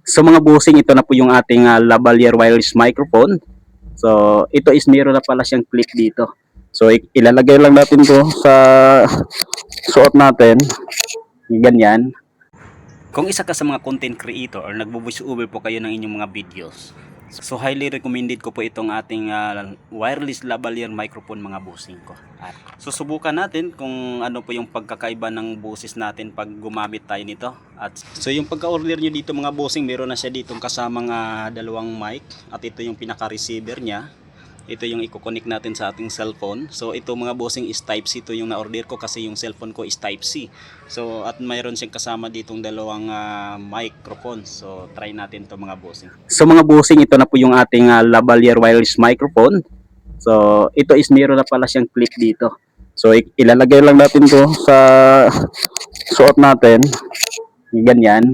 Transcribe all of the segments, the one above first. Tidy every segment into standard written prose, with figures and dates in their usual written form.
So mga bossing, ito na po yung ating lavalier wireless microphone. So ito is meron na pala siyang clip dito. So ilalagay lang natin to sa suot natin. Ganyan. Kung isa ka sa mga content creator or nagbo-voice over po kayo ng inyong mga videos, so highly recommended ko po itong ating wireless lavalier microphone mga bossing ko. At susubukan natin kung ano po yung pagkakaiba ng boses natin pag gumamit tayo nito. At so yung pagka-order nyo dito mga bossing, meron na siya ditong kasamang dalawang mic at ito yung pinaka-receiver niya. Ito yung i-connect natin sa ating cellphone. So ito mga bossing is type C, ito yung na-order ko kasi yung cellphone ko is type C. So at mayroon siyang kasama ditong dalawang microphone. So try natin to mga bossing. So mga bossing, ito na po yung ating lavalier wireless microphone. So ito is meron na pala siyang clip dito. So ilalagay lang natin to sa suot natin. Ganyan,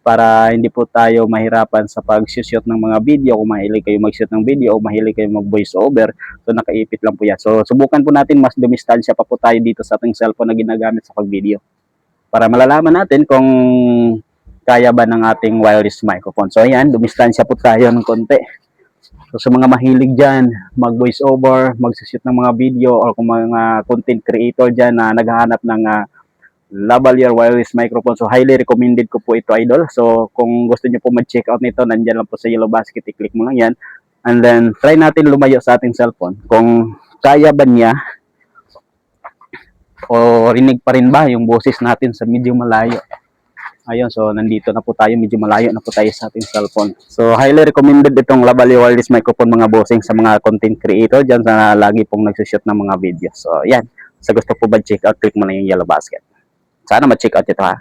para hindi po tayo mahirapan sa pag-shoot ng mga video. Kung mahilig kayo mag-shoot ng video o mahilig kayo mag-voice over, so nakaipit lang po yan. So subukan po natin, mas dumistansya pa po tayo dito sa ating cellphone na ginagamit sa pag-video para malalaman natin kung kaya ba ng ating wireless microphone. So ayan, dumistansya po tayo ng konti. So sa mga mahilig dyan, mag-voice over, mag-shoot ng mga video, or kung mga content creator dyan na naghahanap ng lavalier wireless microphone, so highly recommended ko po ito, idol. So kung gusto niyo po mag-check out nito, nandiyan lang po sa yellow basket, i-click mo lang yan. And then try natin lumayo sa ating cellphone kung kaya ba niya o rinig pa rin ba yung boses natin sa medyo malayo. Ayun, so nandito na po tayo, medyo malayo na po tayo sa ating cellphone. So highly recommended itong lavalier wireless microphone mga bossing sa mga content creator dyan sa lagi pong nagsushoot ng mga videos. So yan, sa gusto po ba check out, click mo na yung yellow basket. Sana ma-check out ito ha.